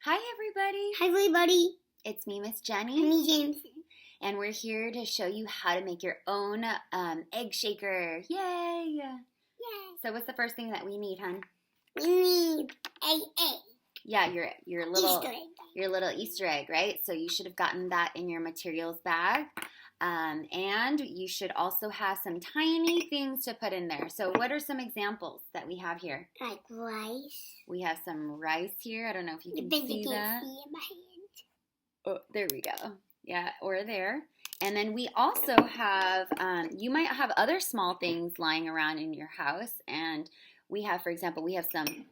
Hi, everybody. Hi, everybody. It's me, Miss I'm Jenny, me, James. and we're here to show you how to make your own egg shaker. Yay! Yay. So, what's the first thing that we need, hon? We need an egg. Yeah, your little Easter egg. your little Easter egg, right? So you should have gotten that in your materials bag. And you should also have some tiny things to put in there. So what are some examples that we have here? Like rice. We have some rice here. I don't know if you can see that. See in my hand. Oh, there we go. Yeah, or there. And then we also have, you might have other small things lying around in your house. And we have, for example, we have some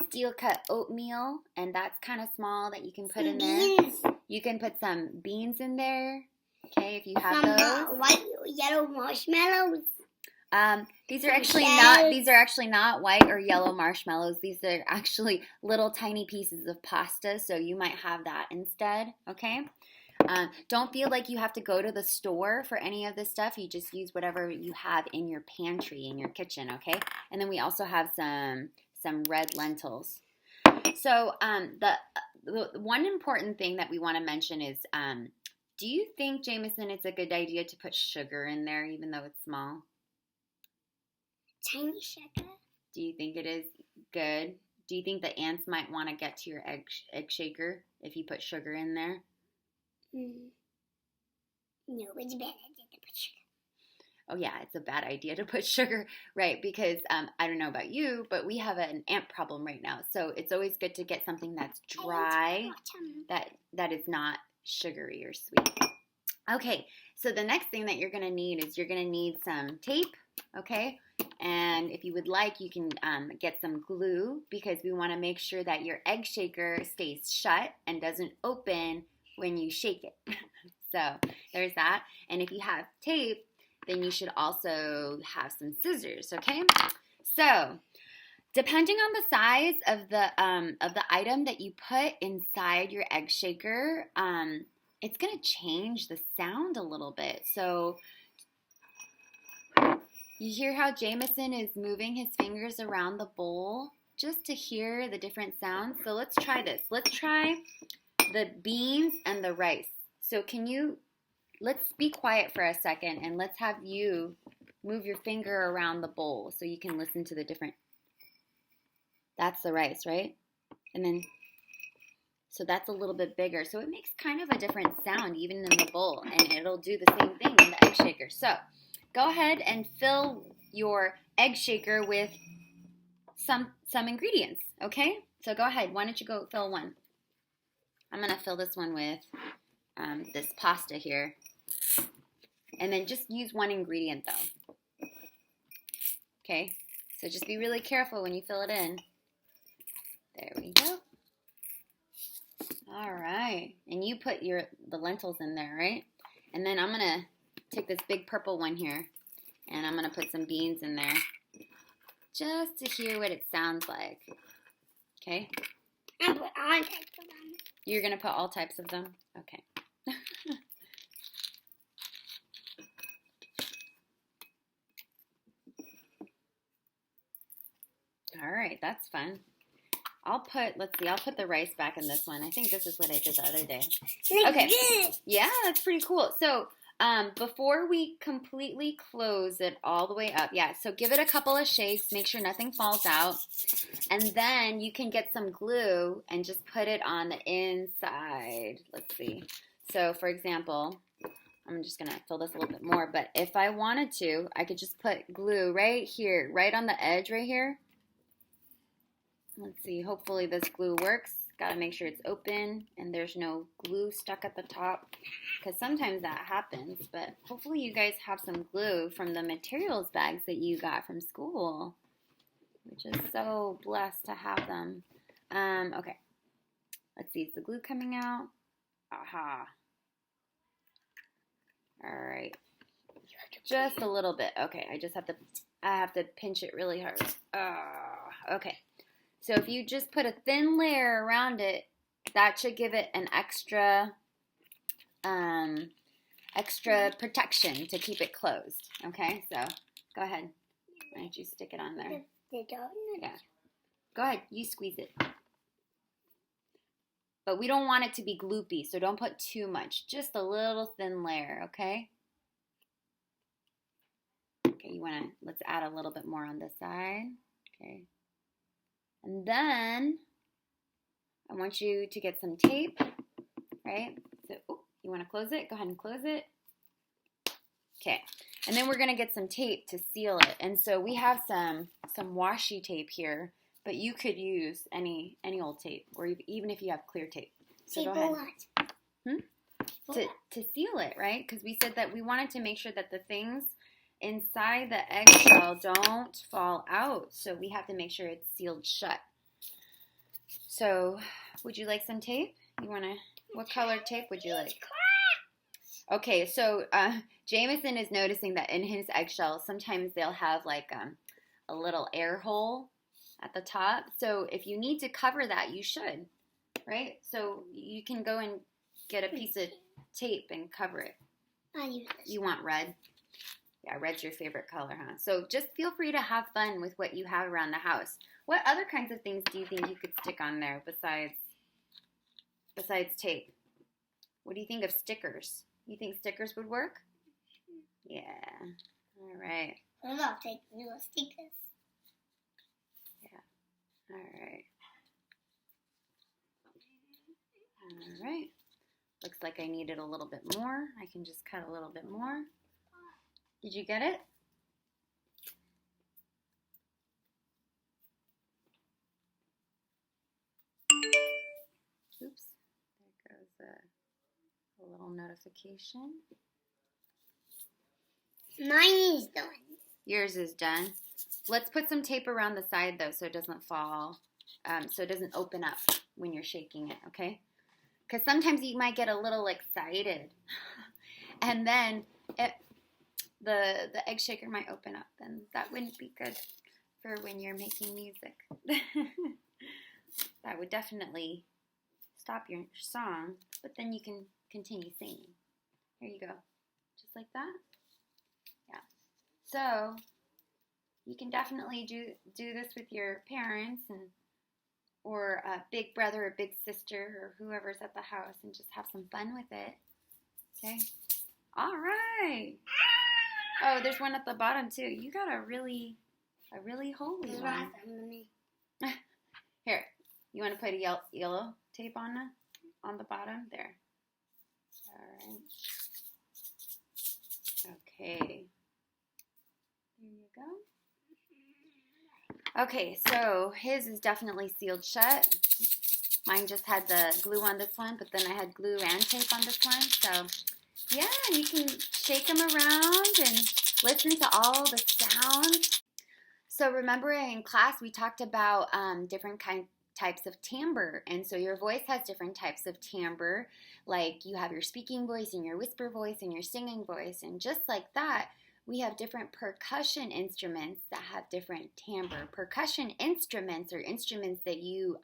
steel cut oatmeal, and that's kind of small that you can put in there. Beans. You can put some beans in there, okay, if you have Some those. white, yellow marshmallows. These are actually not white or yellow marshmallows. These are actually little tiny pieces of pasta, so you might have that instead, okay? Don't feel like you have to go to the store for any of this stuff. You just use whatever you have in your pantry, in your kitchen, okay? And then we also have some red lentils. So the one important thing that we want to mention is, do you think, Jameson, it's a good idea to put sugar in there even though it's small? Tiny sugar. Do you think it is good? Do you think the ants might want to get to your egg shaker if you put sugar in there? No, it's a bad idea to put sugar. Oh, yeah, it's a bad idea to put sugar, right? Because I don't know about you, but we have an ant problem right now. So it's always good to get something that's dry, that is not sugary or sweet. Okay, so the next thing that you're going to need is you're going to need some tape, okay? And if you would like, you can get some glue because we want to make sure that your egg shaker stays shut and doesn't open when you shake it. So there's that. And if you have tape, then you should also have some scissors, okay? So depending on the size of the item that you put inside your egg shaker, it's going to change the sound a little bit. So you hear how Jameson is moving his fingers around the bowl just to hear the different sounds. So let's try this. Let's try the beans and the rice. So let's be quiet for a second and let's have you move your finger around the bowl so you can listen to the different. That's the rice, right? And then, so that's a little bit bigger. So it makes kind of a different sound even in the bowl, and it'll do the same thing in the egg shaker. So go ahead and fill your egg shaker with some ingredients, okay? So go ahead. Why don't you go fill one? I'm going to fill this one with this pasta here. And then just use one ingredient, though. Okay? So just be really careful when you fill it in. There we go. All right. And you put the lentils in there, right? And then I'm going to take this big purple one here, and I'm going to put some beans in there just to hear what it sounds like. Okay? I put all types of them. You're going to put all types of them? Okay. All right, that's fun. Let's see, I'll put the rice back in this one. I think this is what I did the other day. Okay. Yeah, that's pretty cool. So before we completely close it all the way up, so give it a couple of shakes, make sure nothing falls out, and then you can get some glue and just put it on the inside. Let's see. So for example, I'm just going to fill this a little bit more, but if I wanted to, I could just put glue right here, right on the edge right here. Let's see, hopefully this glue works. Got to make sure it's open and there's no glue stuck at the top, because sometimes that happens, but hopefully you guys have some glue from the materials bags that you got from school. We're just so blessed to have them. Okay, let's see, is the glue coming out? Aha. All right, just a little bit. Okay, I have to pinch it really hard. Okay. So if you just put a thin layer around it, that should give it an extra protection to keep it closed. Okay, so go ahead. Why don't you stick it on there? Yeah. Go ahead, you squeeze it. But we don't want it to be gloopy, so don't put too much. Just a little thin layer, okay? Okay, let's add a little bit more on this side. Okay. And then I want you to get some tape, right? So, you want to close it? Go ahead and close it. Okay. And then we're going to get some tape to seal it. And so we have some washi tape here, but you could use any old tape, or even if you have clear tape. So tape go ahead. What? To seal it, right? Because we said that we wanted to make sure that the things inside the eggshell don't fall out. So we have to make sure it's sealed shut. So would you like some tape? What color tape would you like? Okay, so Jameson is noticing that in his eggshell, sometimes they'll have like a little air hole at the top. So if you need to cover that, you should, right? So you can go and get a piece of tape and cover it. I use this. You want red? Yeah, red's your favorite color, huh? So just feel free to have fun with what you have around the house. What other kinds of things do you think you could stick on there besides tape? What do you think of stickers? You think stickers would work? Yeah. All right. I love taking little stickers. Yeah. All right. All right. Looks like I needed a little bit more. I can just cut a little bit more. Did you get it? Oops. There goes a little notification. Mine is done. Yours is done. Let's put some tape around the side though so it doesn't fall, so it doesn't open up when you're shaking it, okay? Because sometimes you might get a little excited and then the egg shaker might open up, and that wouldn't be good for when you're making music. That would definitely stop your song, but then you can continue singing. Here you go. Just like that. Yeah. So you can definitely do this with your parents or a big brother or big sister or whoever's at the house, and just have some fun with it. Okay? All right. Oh, there's one at the bottom too. You got a really holy one. Here, you want to put a yellow tape on the bottom there. All right. Okay. There you go. Okay, so his is definitely sealed shut. Mine just had the glue on this one, but then I had glue and tape on this one. So, yeah, you can shake them around and listen to all the sounds. So remember in class we talked about different types of timbre, and so your voice has different types of timbre. Like you have your speaking voice and your whisper voice and your singing voice, and just like that, we have different percussion instruments that have different timbre. Percussion instruments are instruments that you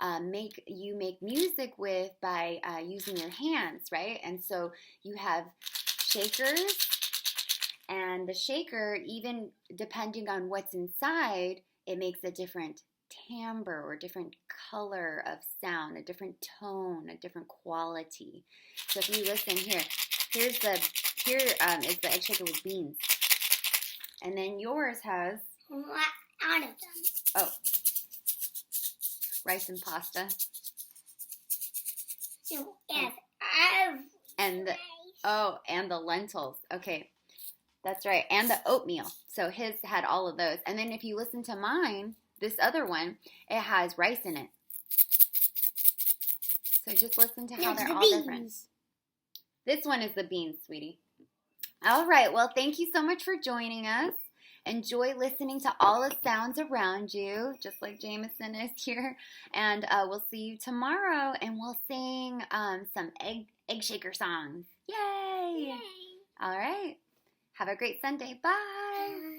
make music with by using your hands, right? And so you have shakers, and the shaker, even depending on what's inside, it makes a different timbre or different color of sound, a different tone, a different quality. So if you listen here is the egg shaker with beans, and then yours has Out of them. oh, rice and pasta, So yes, and the lentils. Okay, that's right, and the oatmeal. So his had all of those, and then if you listen to mine, this other one, it has rice in it. So just listen to how they're all different. This one is the beans, sweetie. All right, well, thank you so much for joining us. Enjoy listening to all the sounds around you, just like Jameson is here. And we'll see you tomorrow, and we'll sing some egg shaker songs. Yay! Yay. All right. Have a great Sunday. Bye.